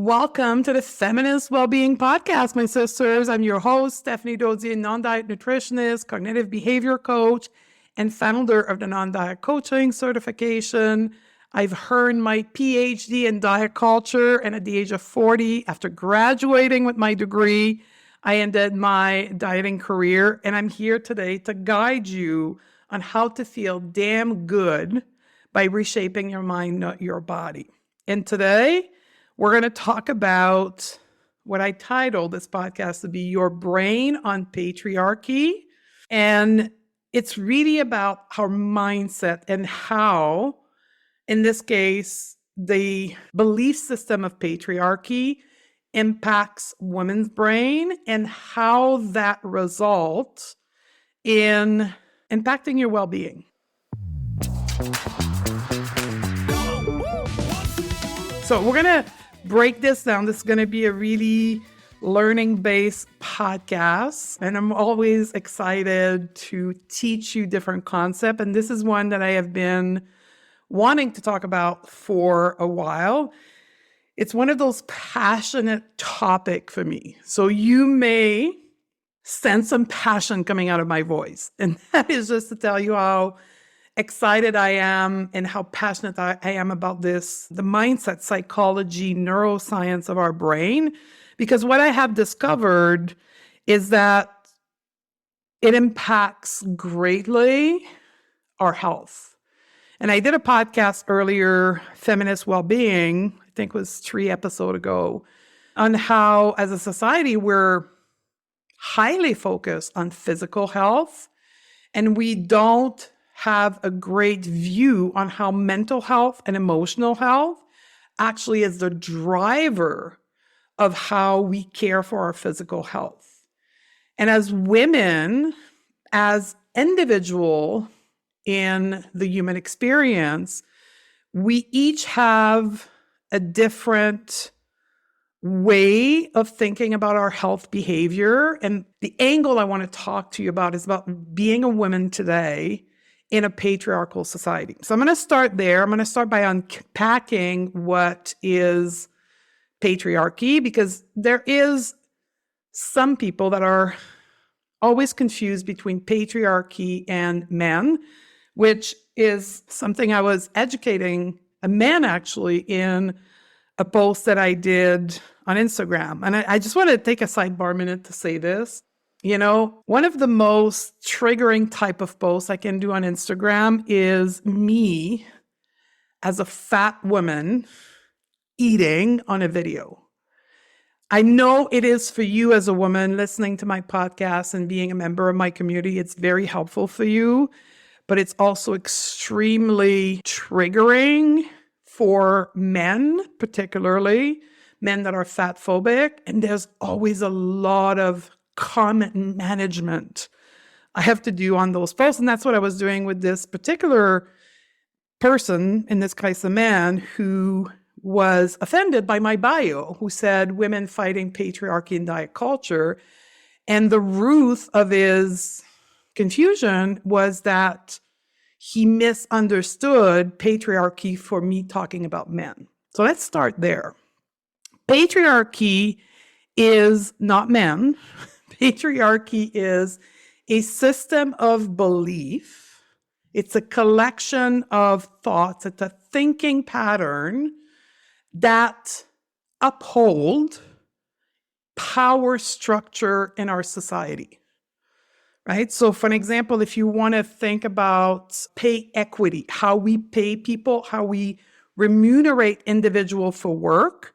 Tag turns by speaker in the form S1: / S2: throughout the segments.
S1: Welcome to the Feminist Wellbeing Podcast, my sisters. I'm your host, Stephanie Dozier, non-diet nutritionist, cognitive behavior coach, and founder of the non-diet coaching certification. I've earned my PhD in diet culture, and at the age of 40, after graduating with my degree, I ended my dieting career, and I'm here today to guide you on how to feel damn good by reshaping your mind, not your body. And today, we're going to talk about what I titled this podcast to be Your Brain on Patriarchy. And it's really about our mindset and how, in this case, the belief system of patriarchy impacts women's brain and how that results in impacting your well-being. So we're going to break this down. This is going to be a really learning-based podcast, and I'm always excited to teach you different concepts. And this is one that I have been wanting to talk about for a while. It's one of those passionate topics for me. So you may sense some passion coming out of my voice, and that is just to tell you how excited I am and how passionate I am about this, the mindset, psychology, neuroscience of our brain, because what I have discovered is that it impacts greatly our health. And I did a podcast earlier, Feminist Wellbeing, I think it was 3 episodes ago, on how as a society we're highly focused on physical health, and we don't have a great view on how mental health and emotional health actually is the driver of how we care for our physical health. And as women, as individual in the human experience, we each have a different way of thinking about our health behavior. And the angle I want to talk to you about is about being a woman today in a patriarchal society. So I'm going to start there. I'm going to start by unpacking what is patriarchy, because there is some people that are always confused between patriarchy and men, which is something I was educating a man actually in a post that I did on Instagram. And I just want to take a sidebar minute to say this. You know, one of the most triggering type of posts I can do on Instagram is me as a fat woman eating on a video. I know it is for you as a woman listening to my podcast and being a member of my community. It's very helpful for you, but it's also extremely triggering for men, particularly men that are fat phobic. And there's always a lot of comment management I have to do on those posts. And that's what I was doing with this particular person, in this case, a man who was offended by my bio, who said women fighting patriarchy and diet culture. And the root of his confusion was that he misunderstood patriarchy for me talking about men. So let's start there. Patriarchy is not men. Patriarchy is a system of belief. It's a collection of thoughts. It's a thinking pattern that uphold power structure in our society, right? So for an example, if you want to think about pay equity, how we pay people, how we remunerate individual for work,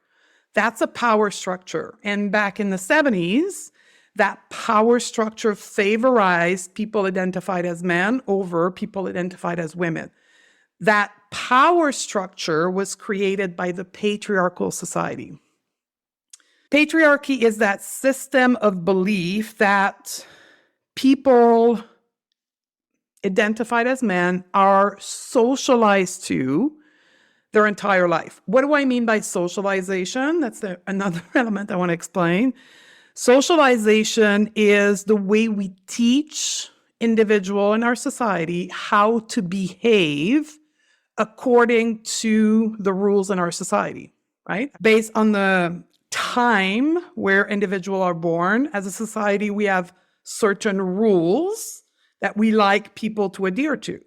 S1: that's a power structure. And back in the 70s, that power structure favorized people identified as men over people identified as women. That power structure was created by the patriarchal society. Patriarchy is that system of belief that people identified as men are socialized to their entire life. What do I mean by socialization? That's another element I want to explain. Socialization is the way we teach individual in our society how to behave according to the rules in our society. right? Based on the time where individuals are born. As a society, we have certain rules that we like people to adhere to.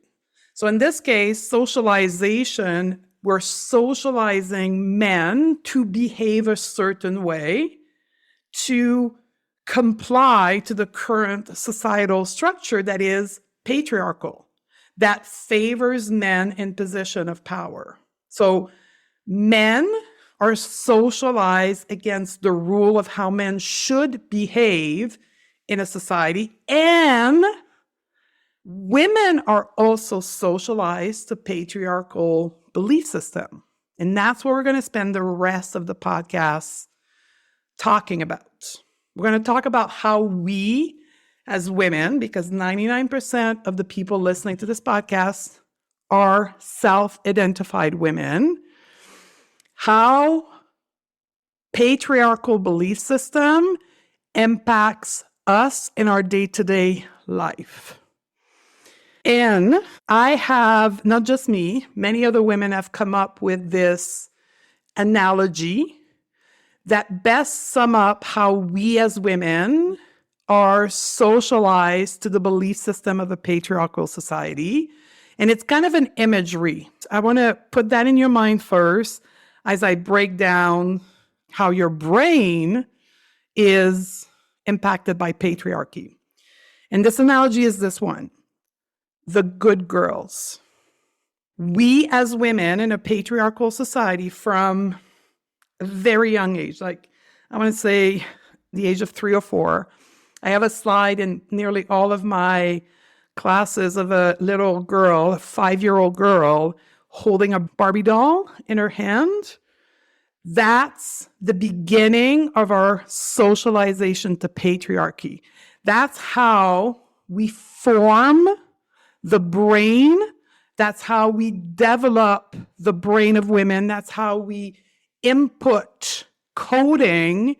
S1: So in this case, socialization, we're socializing men to behave a certain way to comply to the current societal structure that is patriarchal, that favors men in position of power. So men are socialized against the rule of how men should behave in a society, and women are also socialized to patriarchal belief system. And that's what we're going to spend the rest of the podcast talking about. We're going to talk about how we as women, because 99% of the people listening to this podcast are self-identified women, how patriarchal belief system impacts us in our day-to-day life. And I have, not just me, many other women have come up with this analogy that best sum up how we as women are socialized to the belief system of a patriarchal society. And it's kind of an imagery. I want to put that in your mind first as I break down how your brain is impacted by patriarchy. And this analogy is this one: the good girls. We as women in a patriarchal society from a very young age, like I want to say the age of 3 or 4, I have a slide in nearly all of my classes of a little girl, a 5-year-old girl, holding a Barbie doll in her hand. That's the beginning of our socialization to patriarchy. That's how we form the brain. That's how we develop the brain of women. That's how we input coding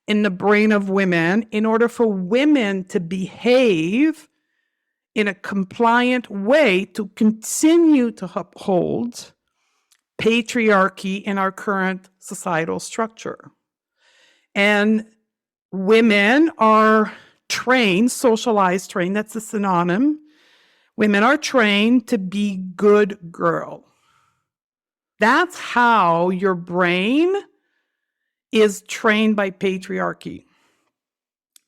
S1: in the brain of women in order for women to behave in a compliant way to continue to uphold patriarchy in our current societal structure. And women are trained, socialized, trained, that's a synonym. Women are trained to be good girl. That's how your brain is trained by patriarchy.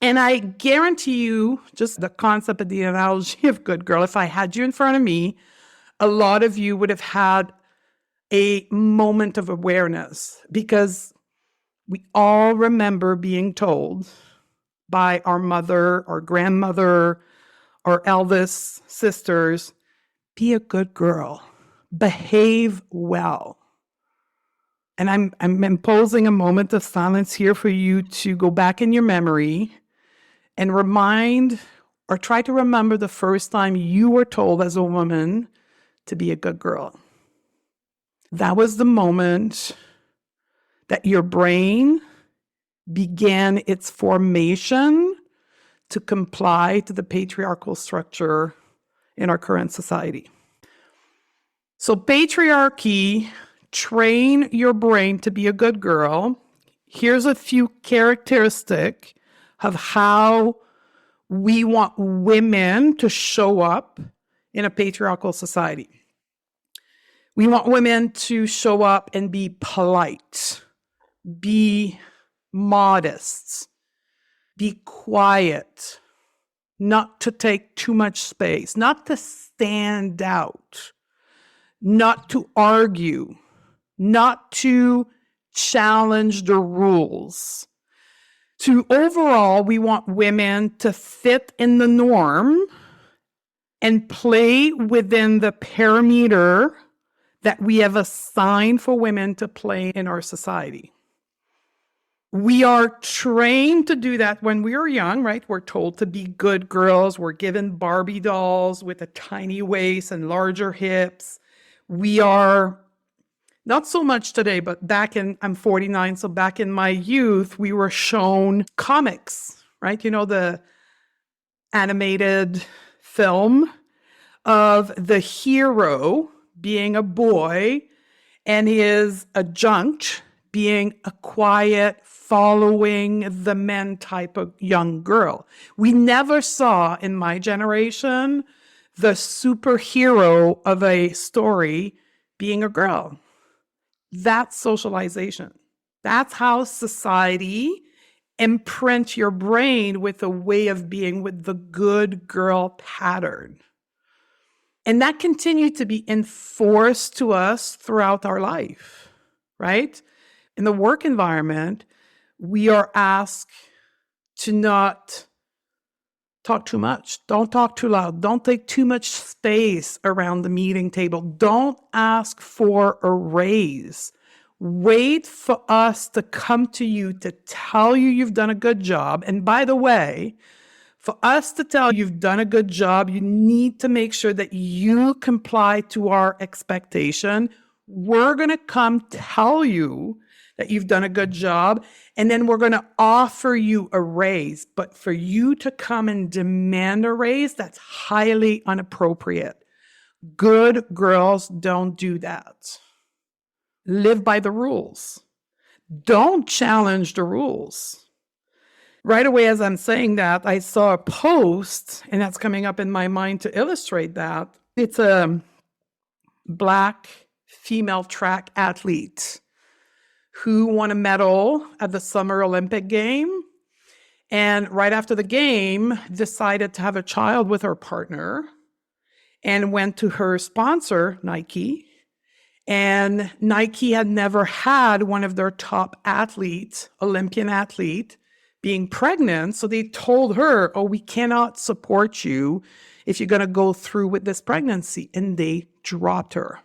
S1: And I guarantee you, just the concept of the analogy of good girl, if I had you in front of me, a lot of you would have had a moment of awareness, because we all remember being told by our mother or grandmother or eldest sisters, be a good girl, behave well. And I'm imposing a moment of silence here for you to go back in your memory and remind or try to remember the first time you were told as a woman to be a good girl. That was the moment that your brain began its formation to comply to the patriarchal structure in our current society. So patriarchy, train your brain to be a good girl. Here's a few characteristics of how we want women to show up in a patriarchal society. We want women to show up and be polite, be modest, be quiet, not to take too much space, not to stand out, not to argue, not to challenge the rules. Overall, we want women to fit in the norm and play within the parameter that we have assigned for women to play in our society. We are trained to do that when we are young, right? We're told to be good girls. We're given Barbie dolls with a tiny waist and larger hips. We are, not so much today, but I'm 49, so back in my youth, we were shown comics, right? You know, the animated film of the hero being a boy and his adjunct being a quiet, following the men type of young girl. We never saw in my generation the superhero of a story being a girl. That's socialization. That's how society imprints your brain with a way of being with the good girl pattern. And that continued to be enforced to us throughout our life, right? In the work environment, we are asked to not talk too much. Don't talk too loud. Don't take too much space around the meeting table. Don't ask for a raise. Wait for us to come to you to tell you you've done a good job. And by the way, for us to tell you you've done a good job, you need to make sure that you comply to our expectation. We're going to come tell you that you've done a good job, and then we're going to offer you a raise. But for you to come and demand a raise, that's highly inappropriate. Good girls don't do that. Live by the rules. Don't challenge the rules. Right away, as I'm saying that, I saw a post, and that's coming up in my mind to illustrate that. It's a Black female track athlete who won a medal at the Summer Olympic game. And right after the game, decided to have a child with her partner and went to her sponsor, Nike. And Nike had never had one of their top athletes, Olympian athlete, being pregnant. So they told her, oh, we cannot support you if you're going to go through with this pregnancy. And they dropped her.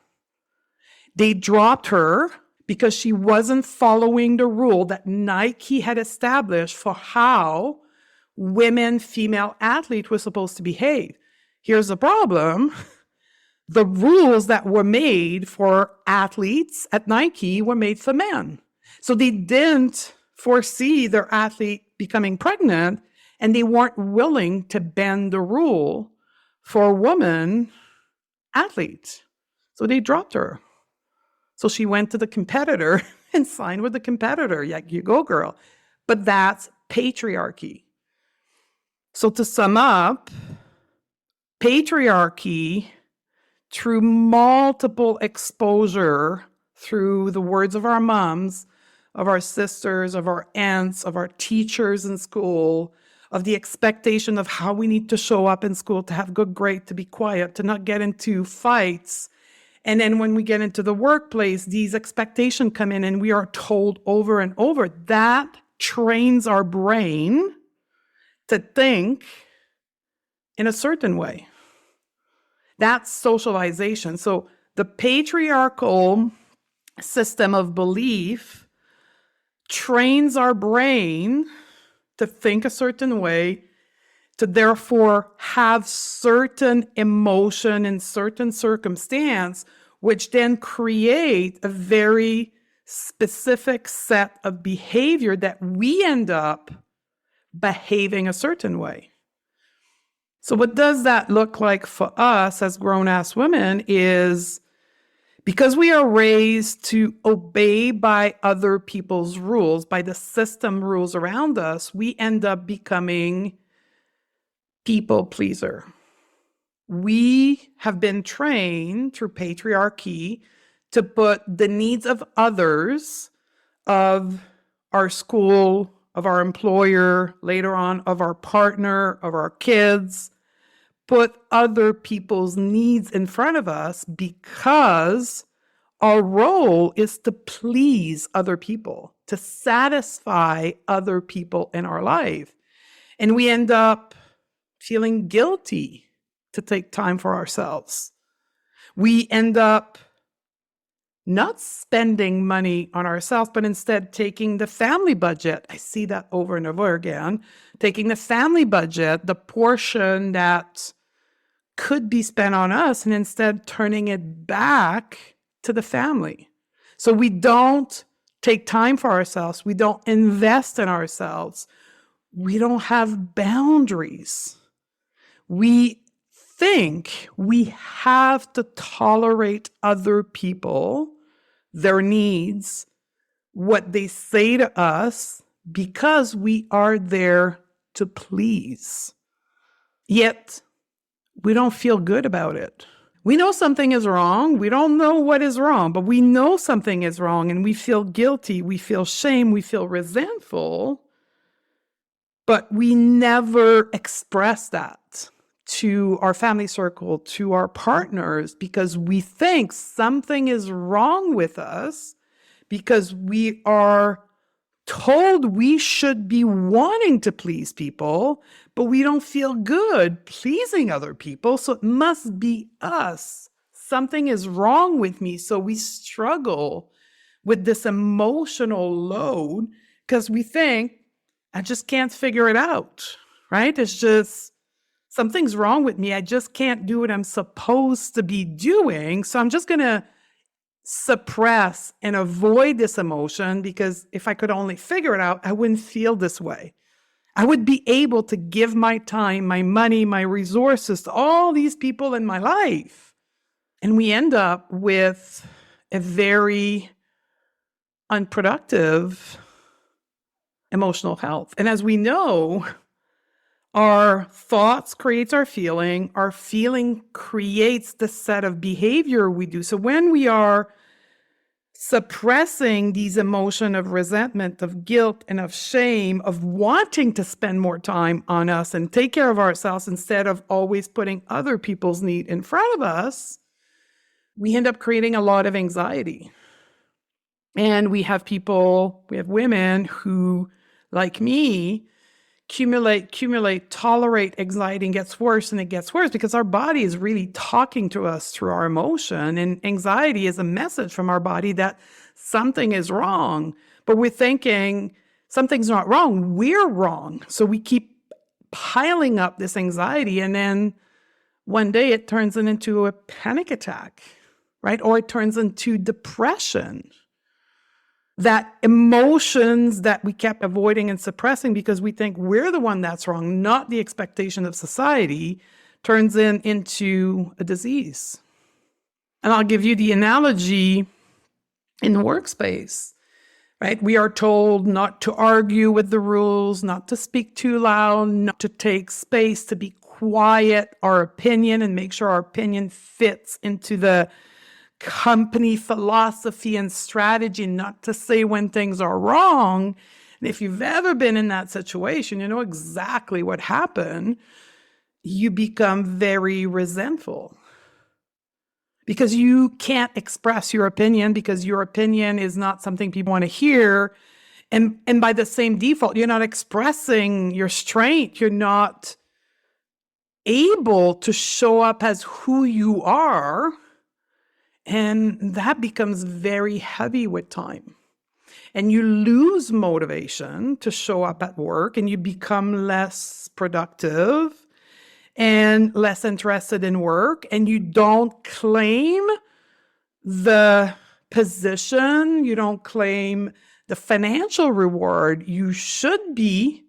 S1: They dropped her because she wasn't following the rule that Nike had established for how women, female athletes were supposed to behave. Here's the problem. The rules that were made for athletes at Nike were made for men. So they didn't foresee their athlete becoming pregnant, and they weren't willing to bend the rule for a woman athlete. So they dropped her. So she went to the competitor and signed with the competitor. Yeah, you go, girl. But that's patriarchy. So to sum up, patriarchy, through multiple exposure, through the words of our moms, of our sisters, of our aunts, of our teachers in school, of the expectation of how we need to show up in school, to have good grades, to be quiet, to not get into fights. And then when we get into the workplace, these expectations come in and we are told over and over. That trains our brain to think in a certain way. That's socialization. So the patriarchal system of belief trains our brain to think a certain way, to therefore have certain emotion in certain circumstance, which then create a very specific set of behavior that we end up behaving a certain way. So what does that look like for us as grown-ass women is, because we are raised to obey by other people's rules, by the system rules around us, we end up becoming people pleaser. We have been trained through patriarchy to put the needs of others, of our school, of our employer, later on of our partner, of our kids, put other people's needs in front of us because our role is to please other people, to satisfy other people in our life. And we end up feeling guilty to take time for ourselves. We end up not spending money on ourselves, but instead taking the family budget. I see that over and over again. Taking the family budget, the portion that could be spent on us, and instead turning it back to the family. So we don't take time for ourselves. We don't invest in ourselves. We don't have boundaries. We think we have to tolerate other people, their needs, what they say to us because we are there to please. Yet, we don't feel good about it. We know something is wrong. We don't know what is wrong, but we know something is wrong and we feel guilty. We feel shame. We feel resentful, but we never express that to our family circle, to our partners, because we think something is wrong with us because we are told we should be wanting to please people, but we don't feel good pleasing other people. So it must be us. Something is wrong with me. So we struggle with this emotional load because we think, I just can't figure it out, right? It's just something's wrong with me. I just can't do what I'm supposed to be doing. So I'm just going to suppress and avoid this emotion because if I could only figure it out, I wouldn't feel this way. I would be able to give my time, my money, my resources to all these people in my life. And we end up with a very unproductive emotional health. And as we know, our thoughts creates our feeling creates the set of behavior we do. So when we are suppressing these emotions of resentment, of guilt, and of shame, of wanting to spend more time on us and take care of ourselves instead of always putting other people's need in front of us, we end up creating a lot of anxiety. And we have women who, like me, accumulate, tolerate anxiety, and gets worse and it gets worse because our body is really talking to us through our emotion. And anxiety is a message from our body that something is wrong, but we're thinking something's not wrong. We're wrong. So we keep piling up this anxiety. And then one day it turns into a panic attack, right? Or it turns into depression. That emotions that we kept avoiding and suppressing because we think we're the one that's wrong, not the expectation of society, turns into a disease. And I'll give you the analogy in the workspace, right? We are told not to argue with the rules, not to speak too loud, not to take space, to be quiet, our opinion, and make sure our opinion fits into the company philosophy and strategy, not to say when things are wrong. And if you've ever been in that situation, you know exactly what happened. You become very resentful because you can't express your opinion because your opinion is not something people want to hear. And by the same default, you're not expressing your strength. You're not able to show up as who you are. And that becomes very heavy with time. And you lose motivation to show up at work and you become less productive and less interested in work. And you don't claim the position, you don't claim the financial reward you should be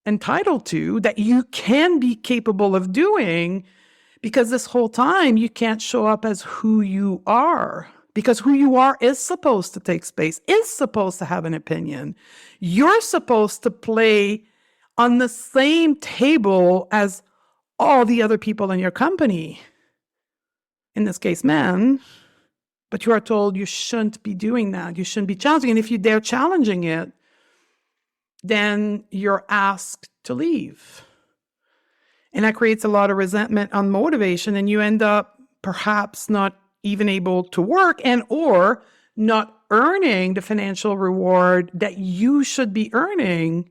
S1: entitled to, that you can be capable of doing. Because this whole time, you can't show up as who you are. Because who you are is supposed to take space, is supposed to have an opinion. You're supposed to play on the same table as all the other people in your company. In this case, men. But you are told you shouldn't be doing that. You shouldn't be challenging. And if you dare challenging it, then you're asked to leave. And that creates a lot of resentment, unmotivation, and you end up perhaps not even able to work and or not earning the financial reward that you should be earning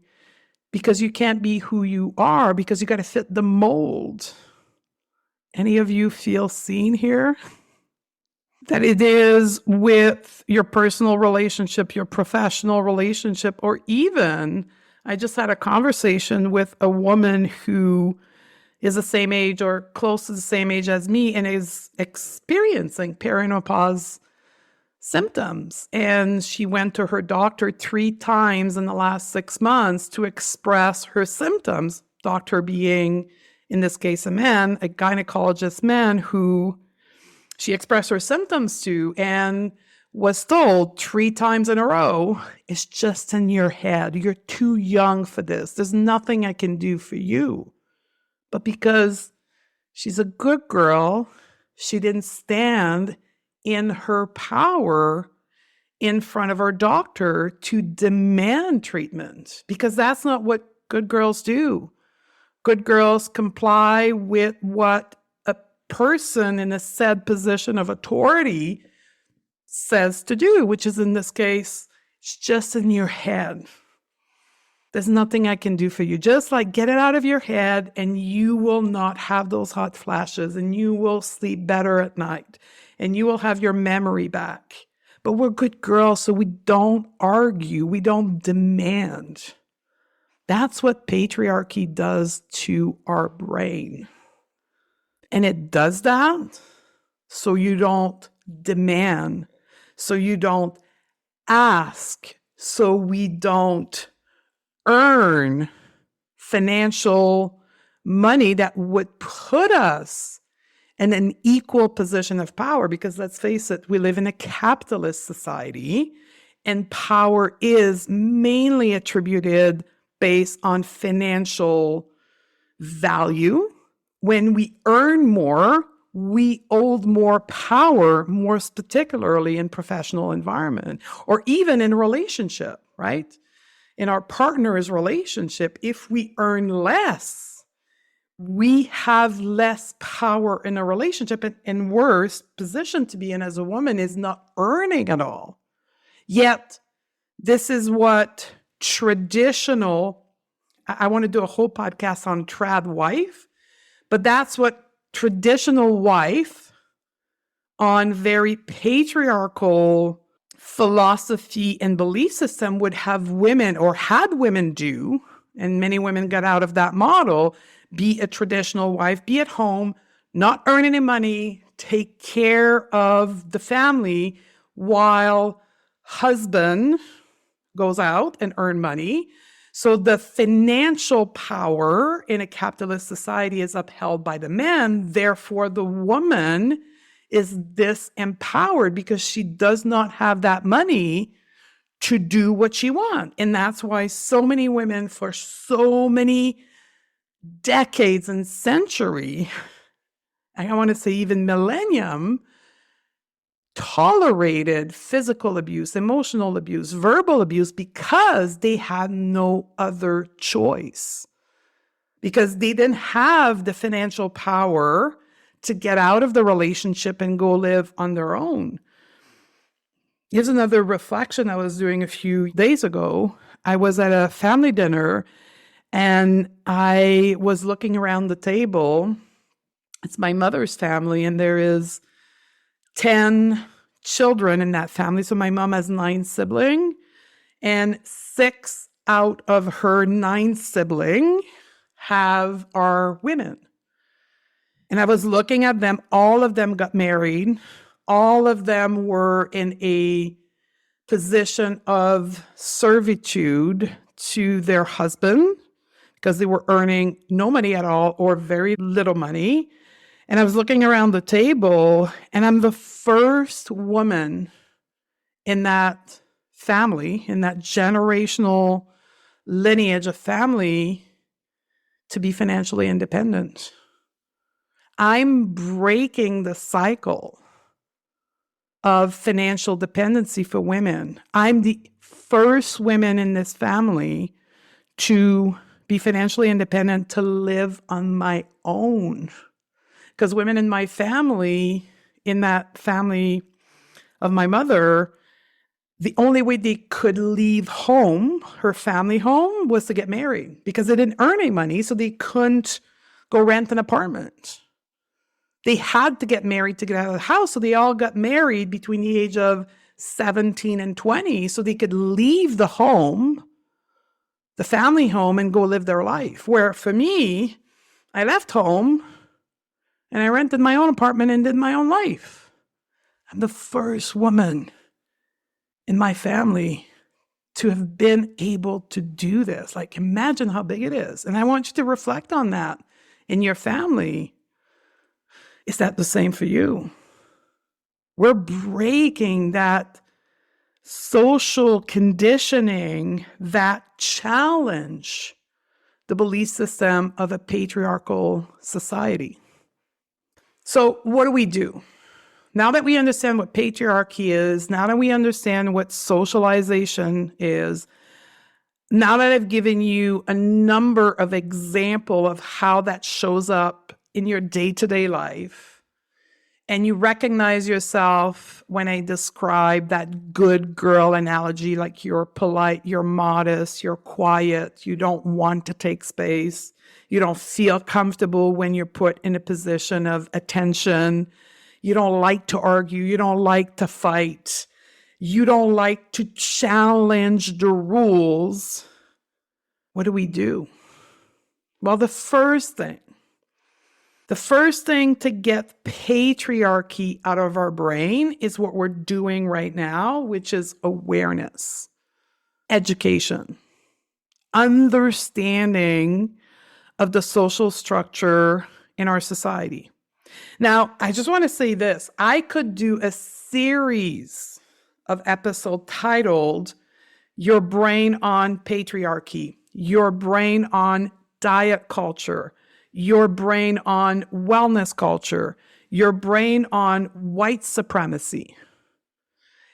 S1: because you can't be who you are because you got to fit the mold. Any of you feel seen here? That it is with your personal relationship, your professional relationship, or even I just had a conversation with a woman who is the same age or close to the same age as me and is experiencing perimenopause symptoms. And she went to her doctor 3 times in the last 6 months to express her symptoms. Doctor being, in this case, a gynecologist man who she expressed her symptoms to. And was told 3 times in a row, it's just in your head. You're too young for this. There's nothing I can do for you. But because she's a good girl, she didn't stand in her power in front of her doctor to demand treatment, because that's not what good girls do. Good girls comply with what a person in a said position of authority says to do, which is, in this case, it's just in your head. There's nothing I can do for you. Just like, get it out of your head and you will not have those hot flashes, and you will sleep better at night, and you will have your memory back. But we're good girls, so we don't argue. We don't demand. That's what patriarchy does to our brain. And it does that so you don't demand, so you don't ask, so we don't earn financial money that would put us in an equal position of power. Because let's face it, we live in a capitalist society, and power is mainly attributed based on financial value. When we earn more, we hold more power, more particularly in professional environment, or even in a relationship, right? In our partner's relationship, if we earn less, we have less power in a relationship, and worse position to be in as a woman is not earning at all. Yet, this is what traditional, I want to do a whole podcast on trad wife, but that's what traditional wife on very patriarchal philosophy and belief system would have women, or had women do, and many women got out of that model, be a traditional wife, be at home, not earn any money, take care of the family while husband goes out and earn money. So the financial power in a capitalist society is upheld by the men. Therefore, the woman is disempowered because she does not have that money to do what she wants. And that's why so many women for so many decades and century, I want to say even millennium, tolerated physical abuse, emotional abuse, verbal abuse, because they had no other choice. Because they didn't have the financial power to get out of the relationship and go live on their own. Here's another reflection I was doing a few days ago. I was at a family dinner and I was looking around the table. It's my mother's family, and there is 10 children in that family. So my mom has 9 siblings, and 6 out of her 9 siblings are women. And I was looking at them. All of them got married. All of them were in a position of servitude to their husband because they were earning no money at all or very little money. And I was looking around the table, and I'm the first woman in that family, in that generational lineage of family, to be financially independent. I'm breaking the cycle of financial dependency for women. I'm the first woman in this family to be financially independent, to live on my own. Because women in my family, in that family of my mother, the only way they could leave home, her family home, was to get married, because they didn't earn any money, so they couldn't go rent an apartment. They had to get married to get out of the house, so they all got married between the age of 17 and 20, so they could leave the home, the family home, and go live their life. Where for me, I left home and I rented my own apartment and did my own life. I'm the first woman in my family to have been able to do this. Like, imagine how big it is. And I want you to reflect on that in your family. Is that the same for you? We're breaking that social conditioning that challenge the belief system of a patriarchal society. So what do? Now that we understand what patriarchy is, now that we understand what socialization is, now that I've given you a number of examples of how that shows up in your day-to-day life, and you recognize yourself when I describe that good girl analogy, like you're polite, you're modest, you're quiet, you don't want to take space, you don't feel comfortable when you're put in a position of attention, you don't like to argue, you don't like to fight, you don't like to challenge the rules. What do? Well, the first thing to get patriarchy out of our brain is what we're doing right now, which is awareness, education, understanding of the social structure in our society. Now, I just want to say this. I could do a series of episodes titled Your Brain on Patriarchy, Your Brain on Diet Culture, Your Brain on Wellness Culture, Your Brain on White Supremacy,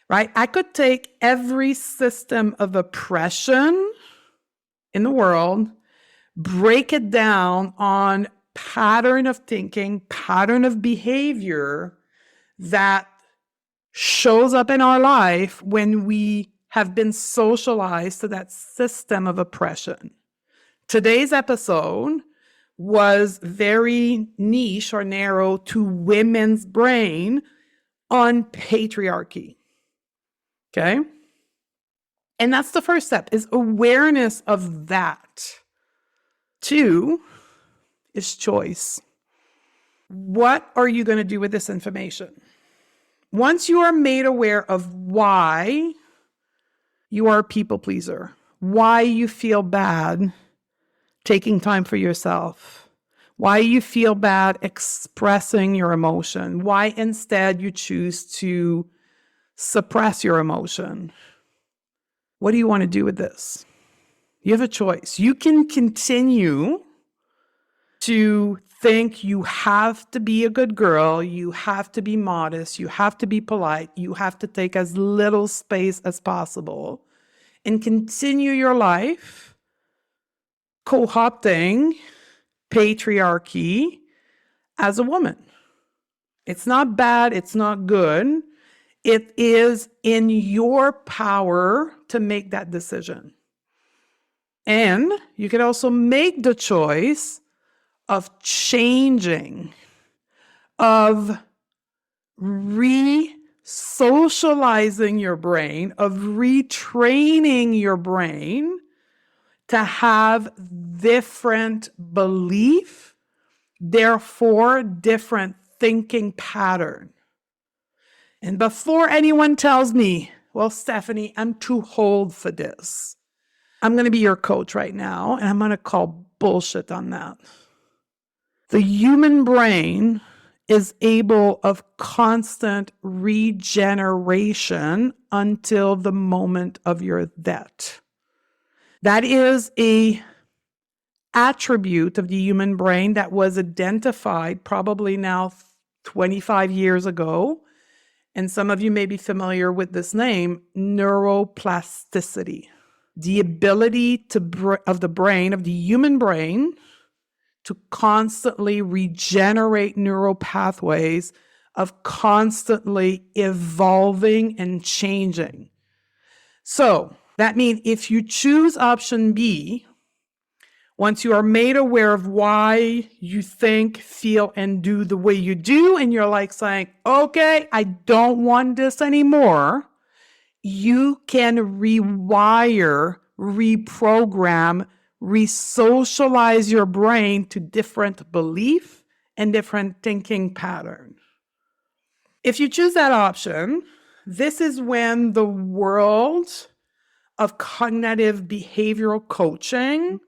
S1: right? I could take every system of oppression in the world, break it down on pattern of thinking, pattern of behavior that shows up in our life when we have been socialized to that system of oppression. Today's episode was very niche or narrow to women's brain on patriarchy. Okay? And that's the first step, is awareness of that. 2 is choice. What are you going to do with this information? Once you are made aware of why you are a people pleaser, why you feel bad taking time for yourself, why you feel bad expressing your emotion, why instead you choose to suppress your emotion, what do you want to do with this? You have a choice. You can continue to think you have to be a good girl, you have to be modest, you have to be polite, you have to take as little space as possible, and continue your life co-opting patriarchy as a woman. It's not bad, it's not good. It is in your power to make that decision. And you can also make the choice of changing, of re-socializing your brain, of retraining your brain to have different belief, therefore different thinking pattern. And before anyone tells me, well, Stephanie, I'm too old for this, I'm going to be your coach right now, and I'm going to call bullshit on that. The human brain is able of constant regeneration until the moment of your death. That is a attribute of the human brain that was identified probably now 25 years ago. And some of you may be familiar with this name, neuroplasticity. The ability of the brain, of the human brain, to constantly regenerate neural pathways, of constantly evolving and changing. So that means if you choose option B, once you are made aware of why you think, feel, and do the way you do, and you're like saying, okay, I don't want this anymore, you can rewire, reprogram, re-socialize your brain to different belief and different thinking patterns. If you choose that option, this is when the world of cognitive behavioral coaching,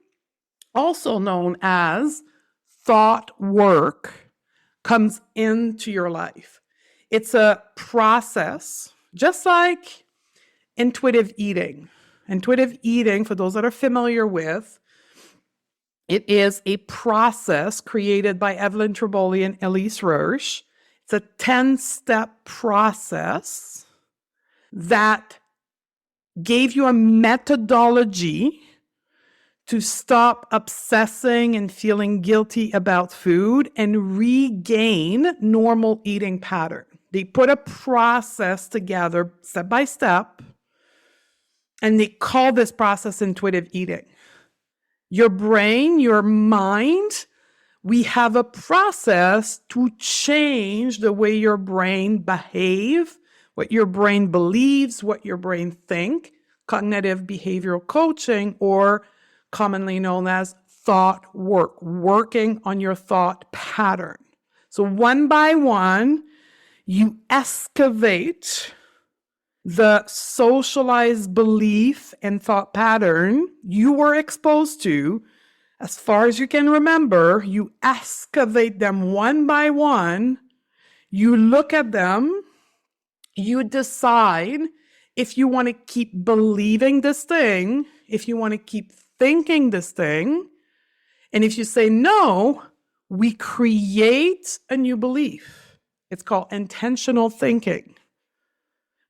S1: also known as thought work, comes into your life. It's a process, just like intuitive eating. Intuitive eating, for those that are familiar with, it is a process created by Evelyn Triboli and Elise Roche. It's a 10-step process that gave you a methodology to stop obsessing and feeling guilty about food and regain normal eating pattern. They put a process together step by step, and they call this process intuitive eating. Your brain, your mind, we have a process to change the way your brain behaves, what your brain believes, what your brain thinks. Cognitive behavioral coaching, or commonly known as thought work, working on your thought pattern. So one by one, you excavate the socialized belief and thought pattern you were exposed to. As far as you can remember, you excavate them one by one. You look at them. You decide if you want to keep believing this thing, if you want to keep thinking this thing. And if you say no, we create a new belief. It's called intentional thinking.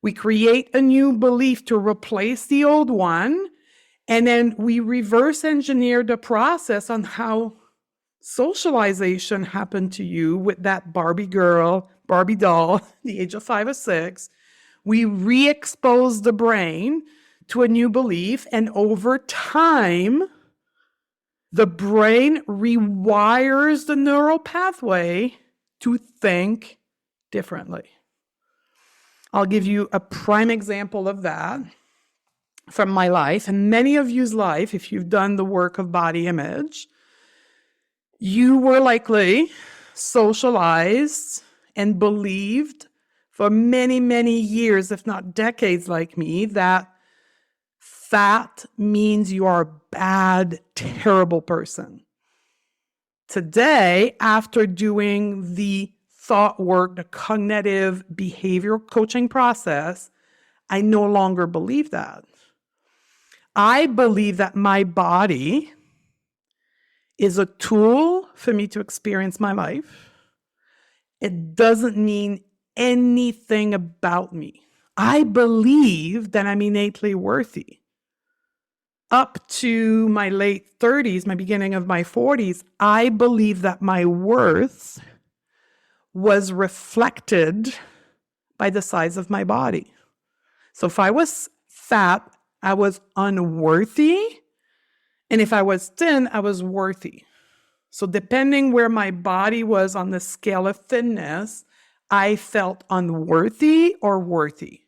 S1: We create a new belief to replace the old one, and then we reverse engineer the process on how socialization happened to you with that Barbie doll, the age of 5 or 6. We re-expose the brain to a new belief, and over time, the brain rewires the neural pathway to think differently. I'll give you a prime example of that from my life, and many of you's life, if you've done the work of body image. You were likely socialized and believed for many, many years, if not decades like me, that fat means you are a bad, terrible person. Today, after doing the thought work, the cognitive behavioral coaching process, I no longer believe that. I believe that my body is a tool for me to experience my life. It doesn't mean anything about me. I believe that I'm innately worthy. Up to my late 30s, my beginning of my 40s, I believe that my worth was reflected by the size of my body. So if I was fat, I was unworthy. And if I was thin, I was worthy. So depending where my body was on the scale of thinness, I felt unworthy or worthy.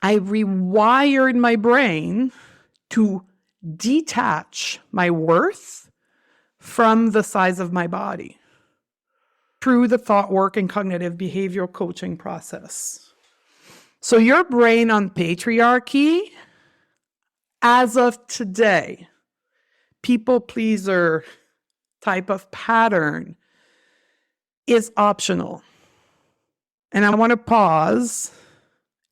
S1: I rewired my brain to detach my worth from the size of my body through the thought work and cognitive behavioral coaching process. So your brain on patriarchy, as of today, people pleaser type of pattern, is optional. And I want to pause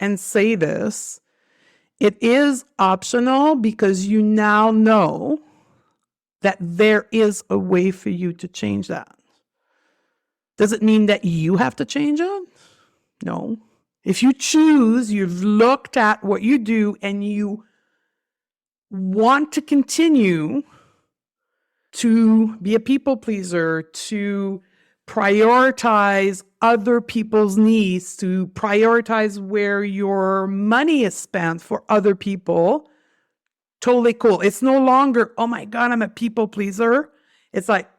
S1: and say this. It is optional because you now know that there is a way for you to change that. Does it mean that you have to change it? No. If you choose, you've looked at what you do and you want to continue to be a people pleaser, to prioritize other people's needs, to prioritize where your money is spent for other people, totally cool. It's no longer, oh my God, I'm a people pleaser. It's like,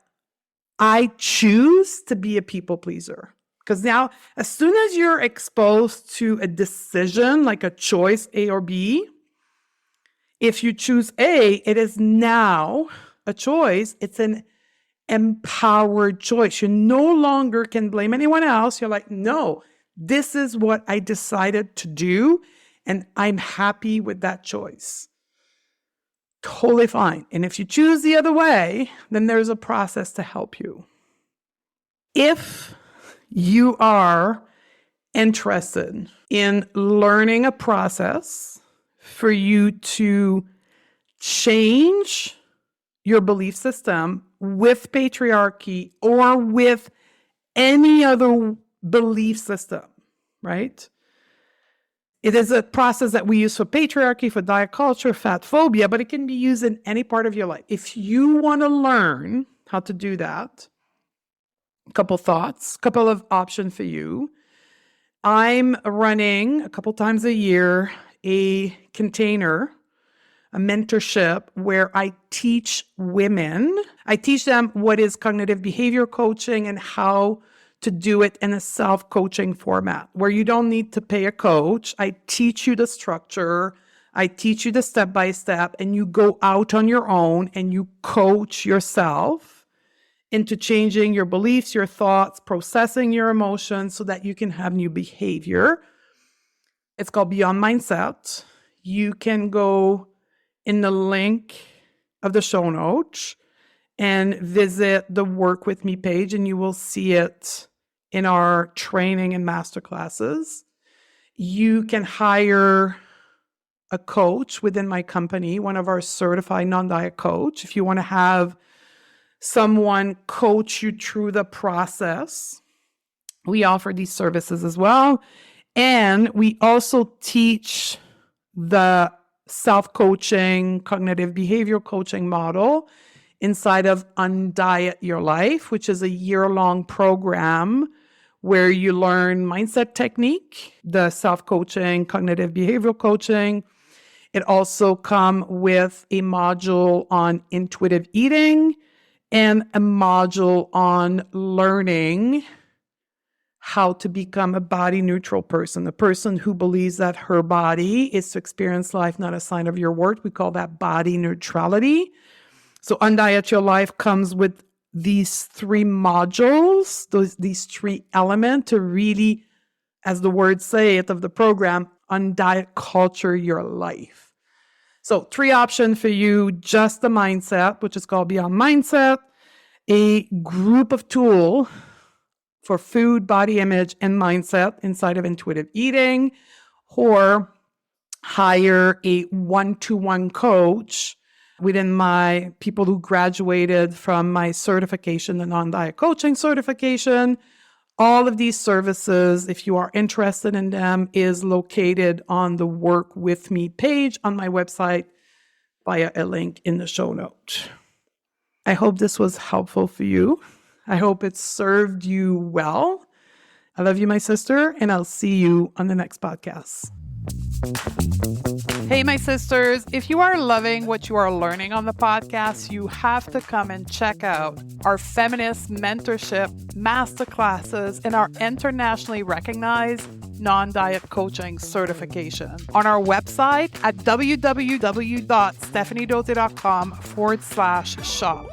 S1: I choose to be a people pleaser. Because now, as soon as you're exposed to a decision, like a choice, A or B, if you choose A, it is now a choice. It's an empowered choice. You no longer can blame anyone else. You're like, no, this is what I decided to do, and I'm happy with that choice. Totally fine. And if you choose the other way, then there's a process to help you. If you are interested in learning a process for you to change your belief system with patriarchy or with any other belief system, right? It is a process that we use for patriarchy, for diet culture, fat phobia, but it can be used in any part of your life. If you want to learn how to do that, a couple thoughts, a couple of options for you. I'm running a couple times a year a container, a mentorship where I teach women. I teach them what is cognitive behavior coaching and how to do it in a self-coaching format where you don't need to pay a coach. I teach you the structure. I teach you the step-by-step, and you go out on your own and you coach yourself into changing your beliefs, your thoughts, processing your emotions so that you can have new behavior. It's called Beyond Mindset. You can go in the link of the show notes and visit the Work With Me page, and you will see it in our training and masterclasses. You can hire a coach within my company, one of our certified non-diet coach. If you want to have someone coach you through the process, we offer these services as well. And we also teach the self-coaching, cognitive behavioral coaching model inside of Undiet Your Life, which is a year-long program where you learn mindset technique, the self-coaching, cognitive behavioral coaching. It also comes with a module on intuitive eating and a module on learning how to become a body neutral person, a person who believes that her body is to experience life, not a sign of your worth. We call that body neutrality. So Undiet Your Life comes with these three modules, these three elements to really, as the words say it of the program, undiet culture your life. So 3 options for you: just the mindset, which is called Beyond Mindset, a group of tools for food, body image, and mindset inside of intuitive eating, or hire a one-to-one coach within my people who graduated from my certification, the non-diet coaching certification. All of these services, if you are interested in them, is located on the Work With Me page on my website via a link in the show note. I hope this was helpful for you. I hope it served you well. I love you, my sister, and I'll see you on the next podcast. Hey, my sisters, if you are loving what you are learning on the podcast, you have to come and check out our feminist mentorship, masterclasses, and our internationally recognized non-diet coaching certification on our website at www.stephaniedoty.com/shop.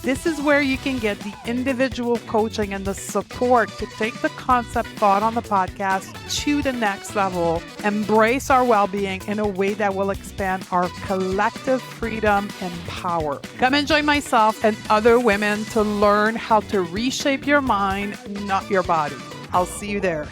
S1: This is where you can get the individual coaching and the support to take the concept thought on the podcast to the next level, embrace our well-being in a way that will expand our collective freedom and power. Come and join myself and other women to learn how to reshape your mind, not your body. I'll see you there.